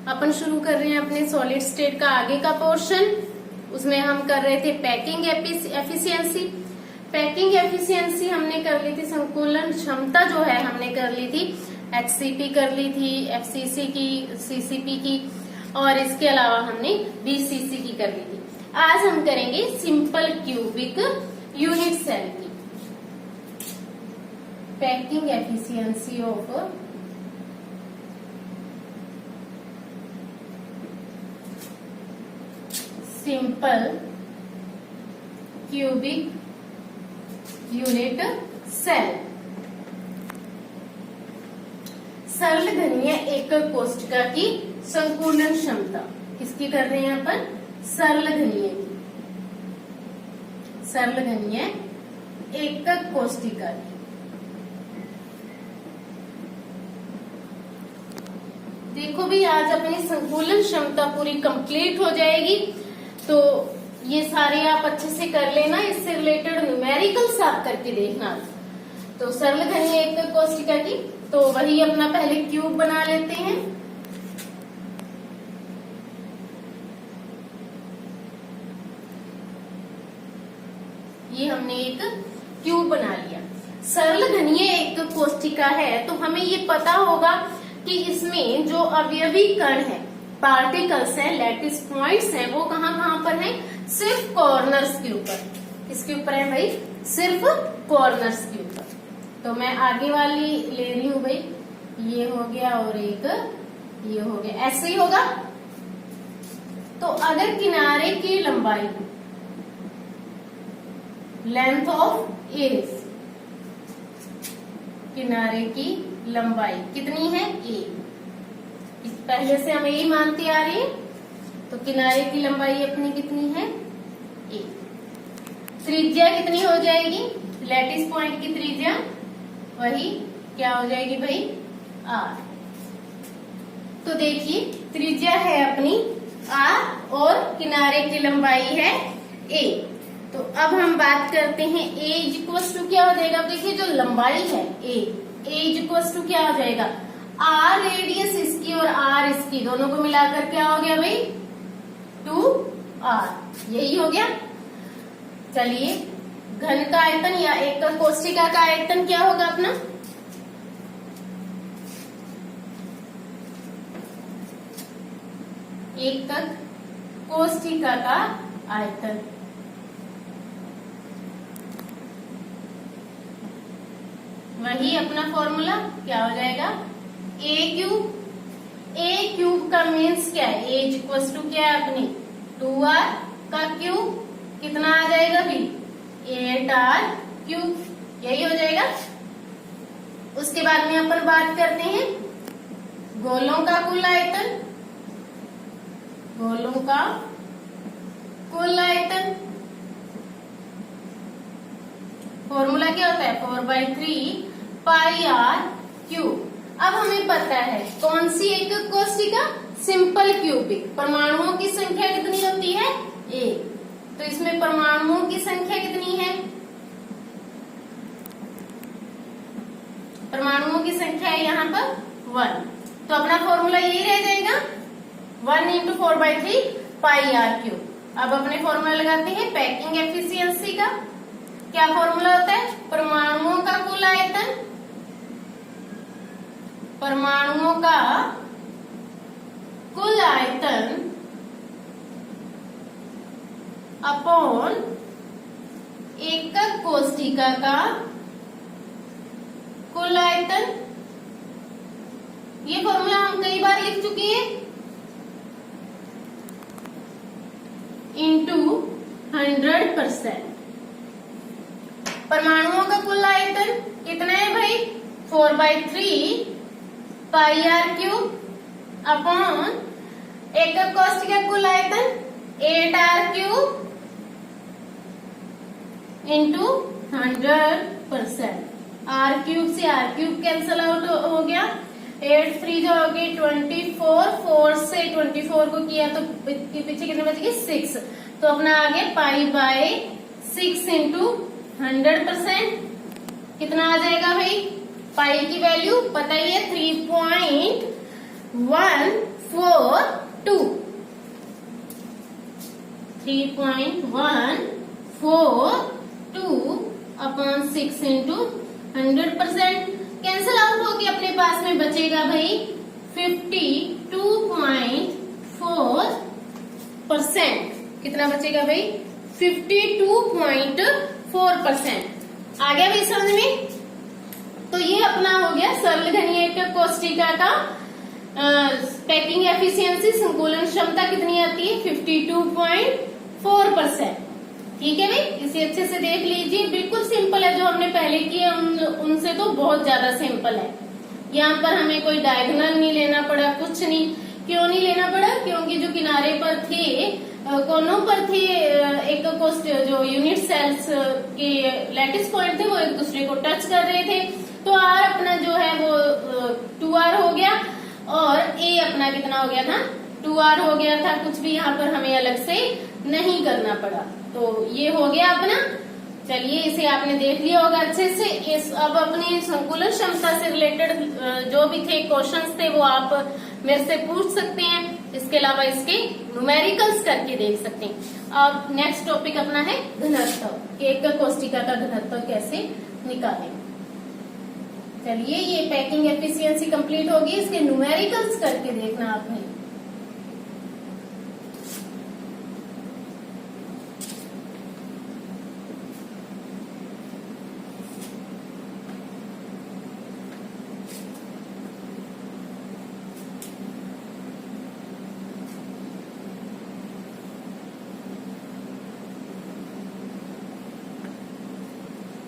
अपन शुरू कर रहे हैं अपने सॉलिड स्टेट का आगे का पोर्शन। उसमें हम कर रहे थे पैकिंग एफिशिएंसी। पैकिंग एफिशिएंसी हमने कर ली थी, संकुलन क्षमता जो है हमने कर ली थी, एचसीपी कर ली थी, एफसीसी की, सीसीपी की, और इसके अलावा हमने बीसीसी की कर ली थी। आज हम करेंगे सिंपल क्यूबिक यूनिट सेल की packing efficiency of simple cubic unit cell. सरल घनीय एकक कोष्ठिका की संकुलन क्षमता किसकी कर रहे हैं अपन? सरल घनीय की, सरल घनीय एकक कोष्ठिका की। देखो भी आज अपनी संकुलन क्षमता पूरी कंप्लीट हो जाएगी, तो ये सारे आप अच्छे से कर लेना। इससे रिलेटेड न्यूमेरिकल्स आप करके देखना। तो सरल घनीय एकक कोष्ठिका की, तो वही अपना पहले क्यूब बना लेते हैं। ये हमने एक क्यूब बना लिया। सरल घनीय एकक कोष्ठिका है तो हमें ये पता होगा कि इसमें जो अवयवी कण है, पार्टिकल्स हैं, लैटिस पॉइंट्स हैं, वो कहाँ कहाँ पर हैं? सिर्फ कॉर्नर्स के ऊपर। किसके ऊपर है भाई? सिर्फ कॉर्नर्स के ऊपर। तो मैं आगे वाली ले रही हूं भाई, ये हो गया और एक ये हो गया, ऐसे ही होगा। तो अगर किनारे की लंबाई, लेंथ ऑफ एज, किनारे की लंबाई कितनी है? ए। पहले से हम यही मानते आ रहे हैं। तो किनारे की लंबाई अपनी कितनी है? ए। त्रिज्या कितनी हो जाएगी? लैटिस पॉइंट की त्रिज्या वही क्या हो जाएगी भाई? आर। तो देखिए त्रिज्या है अपनी आर और किनारे की लंबाई है ए। तो अब हम बात करते हैं ए इज इक्वल्स टू क्या हो जाएगा? देखिए जो लंबाई है ए इज इक्वल्स टू क्या हो जाएगा? आर रेडियस इसकी और आर इसकी, दोनों को मिलाकर क्या हो गया भाई? 2r। यही हो गया। चलिए घन का आयतन या एकक कोष्ठिका का आयतन क्या होगा अपना? एकक कोष्ठिका का आयतन वही अपना फॉर्मूला क्या हो जाएगा? ए क्यूब। ए क्यूब का मीन्स क्या है? ए इक्वल्स टू क्या है अपनी? 2r का क्यूब कितना आ जाएगा भी? 8r cube. यही हो जाएगा। उसके बाद में अपन बात करते हैं गोलों का कुल आयतन। गोलों का कुल आयतन फॉर्मूला क्या होता है? 4/3 पाई आर क्यूब। अब हमें पता है कौन सी एकक कोष्ठिका? Simple cubic. परमाणुओं की संख्या कितनी होती है? एक। तो इसमें परमाणुओं की संख्या कितनी है? परमाणुओं की संख्या है यहाँ पर 1। तो अपना फॉर्मूला यही रह जाएगा 1 × 4/3 पाई आर क्यूब। अब अपने फॉर्मूला लगाते हैं पैकिंग एफिशिएंसी का। क्या फॉर्मूला होता है? परमाणुओं का कुल आयतन, परमाणुओं का कुल आयतन अपॉन एकक कोष्ठिका का कुल आयतन। ये फॉर्मूला हम कई बार लिख चुके हैं। इंटू 100%। परमाणुओं का कुल आयतन कितना है भाई? 4/3 पाई आर क्यूब अपॉन एकक कोष्ठिका कुल आयतन 8r cube into 100%। R cube से आर क्यूब कैंसल आउट हो गया। 8 3 जो हो गई 24, 4 से 24 को किया तो पीछे कितने बच गए? 6। तो अपना आ गया π/6 इंटू 100%। कितना आ जाएगा भाई? पाई की वैल्यू पता ही है 3.142 3.142 अपॉन 6 इंटू 100%। कैंसिल आउट होके अपने पास में बचेगा भाई 52.4%। कितना बचेगा भाई 52.4%। आ गया भाई समझ में। तो ये अपना हो गया सरल घनीय कोष्टिका का पैकिंग एफिशिएंसी, संकुलन क्षमता कितनी आती है 52.4%। ठीक है भाई, इसे अच्छे से देख लीजिए। बिल्कुल सिंपल है, जो हमने पहले किए उनसे तो बहुत ज्यादा सिंपल है। यहाँ पर हमें कोई डायगोनल नहीं लेना पड़ा, कुछ नहीं। क्यों नहीं लेना पड़ा? क्योंकि जो किनारे पर थे, कोनों पर थे, एक कोष्ट जो यूनिट सेल्स के लैटिस पॉइंट थे वो एक दूसरे को टच कर रहे थे, तो आर अपना जो है वो 2r हो गया और ए अपना कितना हो गया था 2r हो गया था। कुछ भी यहाँ पर हमें अलग से नहीं करना पड़ा। तो ये हो गया अपना। चलिए, इसे आपने देख लिया होगा अच्छे से। अब अपनी संकुलन क्षमता से रिलेटेड जो भी थे क्वेश्चंस थे वो आप मेरे से पूछ सकते हैं। इसके अलावा इसके न्यूमेरिकल्स करके देख सकते हैं। अब नेक्स्ट टॉपिक अपना है घनत्व। एक कोष्टिका का घनत्व कैसे निकालें। चलिए, ये पैकिंग एफिशिएंसी कंप्लीट होगी, इसके न्यूमेरिकल्स करके देखना आपने।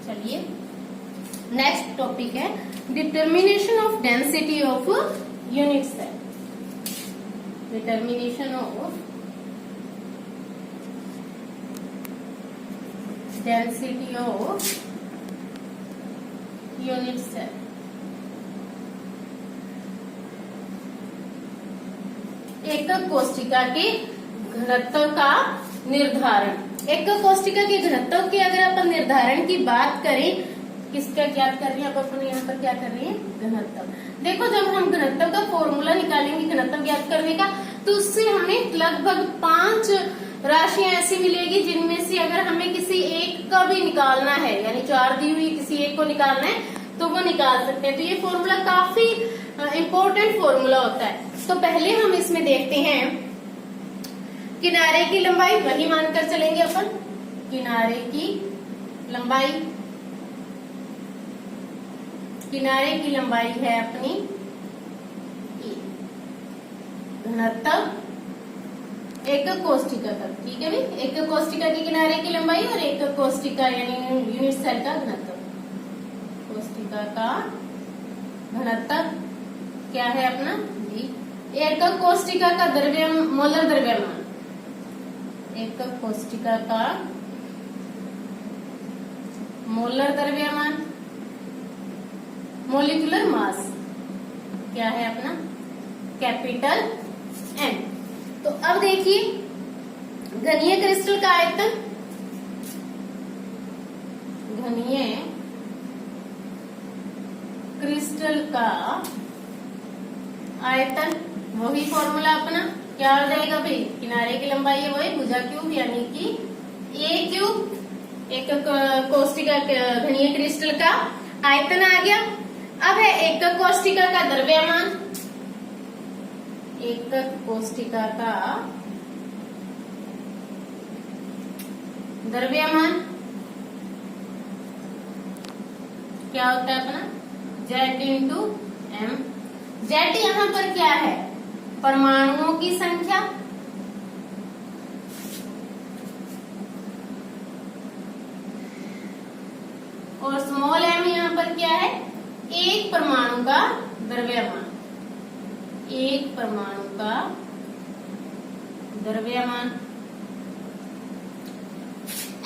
चलिए, नेक्स्ट टॉपिक है determination of density of unit cell. Determination of density of unit cell. एकक कोष्टिका के घनत्व का निर्धारण। एकक कोष्टिका के घनत्व के अगर अपन निर्धारण की बात करें, किसका ज्ञात कर रहे हैं, अब अपन यहाँ पर क्या कर रहे हैं घनत्व। देखो, जब हम घनत्व का फॉर्मूला निकालेंगे घनत्व ज्ञात करने का, तो उससे हमें लगभग 5 राशियां ऐसी मिलेगी जिनमें से अगर हमें किसी एक का भी निकालना है, यानी 4 दी हुई किसी एक को निकालना है तो वो निकाल सकते हैं। तो ये फॉर्मूला काफी इम्पोर्टेंट फॉर्मूला होता है। तो पहले हम इसमें देखते हैं किनारे की लंबाई, वही मानकर चलेंगे अपन। किनारे की लंबाई, किनारे की लंबाई है अपनी घनत्व एकक कोष्टिका का। ठीक है भाई, एकक कोष्टिका के किनारे की लंबाई और एकक कोष्टिका यानी यूनिट सेल का घनत्व। कोष्टिका का घनत्व क्या है अपना जी, एकक कोष्टिका का मोलर द्रव्यमान। एकक कोष्टिका का मोलर द्रव्यमान, मोलिकुलर मास क्या है अपना कैपिटल एन। तो अब देखिए घनीय क्रिस्टल का आयतन, घनीय क्रिस्टल का आयतन, वही फॉर्मूला अपना क्या हो जाएगा भाई, किनारे की लंबाई है वही भुजा क्यूब यानी कि ए क्यूब। एकक कोष्टिका घनीय क्रिस्टल का आयतन आ गया। अब है एकक कोष्टिका का द्रव्यमान। एकक कोष्टिका का द्रव्यमान क्या होता है अपना Z इंटू एम। Z यहाँ पर क्या है, परमाणुओं की संख्या, और स्मॉल m यहाँ पर क्या है, एक परमाणु का द्रव्यमान। एक परमाणु का द्रव्यमान।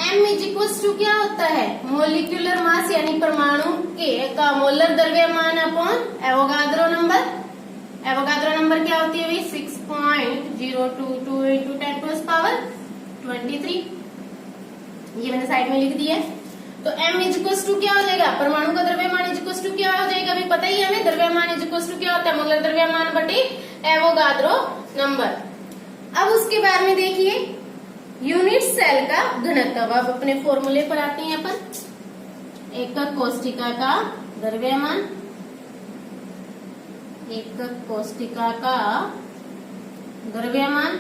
m इज इक्वल टू क्या होता है, मोलिकुलर मास यानी परमाणु के का मोलर द्रव्यमान upon Avogadro number. Avogadro number क्या होती है भाई 6.022 इंटू 10⁻⁻23। ये मैंने साइड में लिख दिया है। तो तो m इज इक्वल टू क्या हो जाएगा, परमाणु का द्रव्यमान इज इक्वल टू क्या हो जाएगा, अभी पता ही है हमें, द्रव्यमान इज इक्वल टू क्या होता है, मोलर द्रव्यमान बटे एवोगाद्रो नंबर। अब उसके बाद में देखिए यूनिट सेल का घनत्व। अब अपने फॉर्मूले पर आते हैं अपन। एकक कोशिका का द्रव्यमान, एकक कोशिका का द्रव्यमान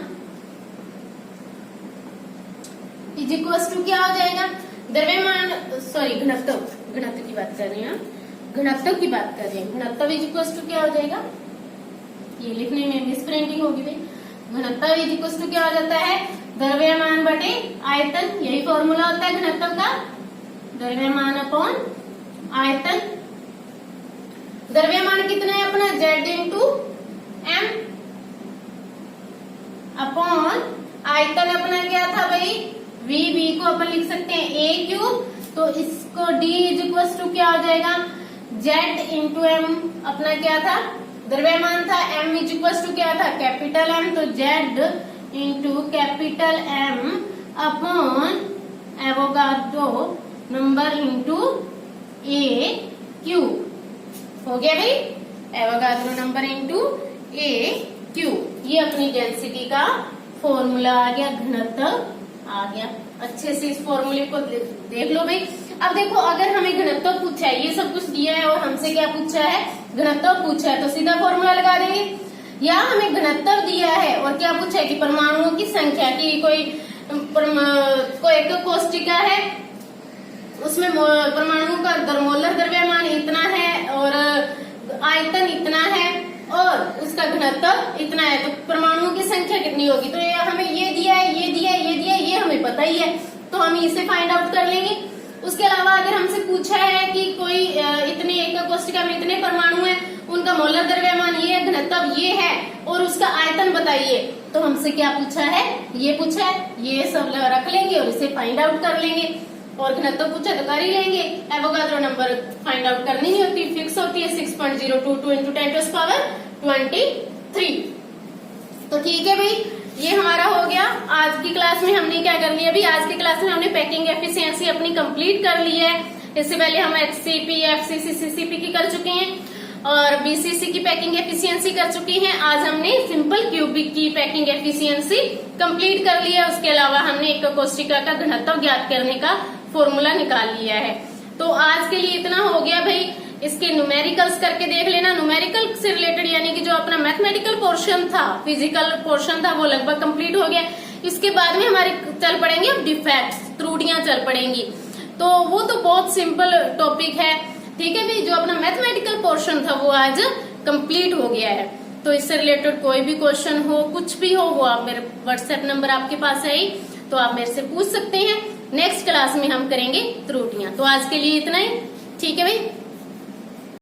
इज इक्वल टू क्या हो जाएगा, द्रव्यमान सॉरी घनत्व, घनत्व की बात कर रहे हैं, घनत्व की बात कर रहे हैं। घनत्व इज इक्वल टू क्या हो जाएगा, ये लिखने में मिस प्रिंटिंग होगी भाई। घनत्व इज इक्वल टू क्या हो जाता है, द्रव्यमान बटे आयतन, यही फॉर्मूला होता है घनत्व का, द्रव्यमान अपॉन आयतन। द्रव्यमान कितना है अपना, Z इंटू M अपॉन आयतन अपना क्या था भाई, V को अपन लिख सकते हैं A क्यूब, तो इसको D इज इक्वल टू क्या हो जाएगा, Z इंटू M अपना क्या था, द्रव्यमान था, M इज इक्वल टू क्या था, कैपिटल M, तो Z into capital M upon Avogadro number into A cube. हो गया भाई, Avogadro number into A cube. ये अपनी डेंसिटी का फॉर्मूला आ गया, घनत्व आ गया। अच्छे से इस फॉर्मूले को देख लो भाई। अब देखो अगर हमें घनत्व पूछा है, ये सब कुछ दिया है और हमसे क्या पूछा है, घनत्व पूछा है, तो सीधा फॉर्मूला लगा देंगे। या हमें घनत्व दिया है और क्या पूछा है कि परमाणुओं की संख्या की, कोई एक कोशिका है उसमें परमाणुओं का मोलर द्रव्यमान इतना है और आयतन इतना है और उसका घनत्व इतना है, तो परमाणुओं की संख्या कितनी होगी, तो ये हमें ये दिया है, ये दिया है, ये दिया है, ये हमें पता ही है, तो हम इसे फाइंड आउट कर लेंगे। उसके अलावा अगर हमसे पूछा है कि कोई इतने एक कोशिका में इतने परमाणु हैं, उनका मोलर द्रव्यमान ये है, घनत्व ये है और उसका आयतन बताइए, तो हमसे क्या पूछा है, ये पूछा है, ये सब रख लेंगे और इसे फाइंड आउट कर लेंगे। और घनत्व पूछा तो कर ही लेंगे। एवोगाड्रो नंबर फाइंड आउट करनी नहीं होती, फिक्स होती है 6.022 इंटू 10⁻23। तो ठीक है भाई, ये हमारा हो गया। आज की क्लास में हमने क्या कर लिया, अभी आज की क्लास में हमने पैकिंग एफिशिएंसी अपनी कंप्लीट कर ली है। इससे पहले हम HCP, FCC, CCP की कर चुके हैं और BCC की पैकिंग एफिशिएंसी कर चुकी हैं। आज हमने सिंपल क्यूबिक की पैकिंग एफिशिएंसी कंप्लीट कर लिया। उसके अलावा हमने एक कोशिका का घनत्व ज्ञात करने का फॉर्मूला निकाल लिया है। तो आज के लिए इतना हो गया भाई। इसके न्यूमेरिकल्स करके देख लेना। न्यूमेरिकल से रिलेटेड यानी कि जो अपना मैथमेटिकल पोर्शन था, फिजिकल पोर्शन था, वो लगभग कंप्लीट हो गया। इसके बाद में हमारे चल पड़ेंगे डिफेक्ट्स, त्रुटियां चल पड़ेंगी। तो वो तो बहुत सिंपल टॉपिक है, ठीक है भाई। जो अपना मैथमेटिकल पोर्शन था वो आज कंप्लीट हो गया है। तो इससे रिलेटेड कोई भी क्वेश्चन हो, कुछ भी हो, वो आप मेरे व्हाट्सएप नंबर आपके पास है ही, तो आप मेरे से पूछ सकते हैं। नेक्स्ट क्लास में हम करेंगे त्रुटियां। तो आज के लिए इतना ही, ठीक है भाई।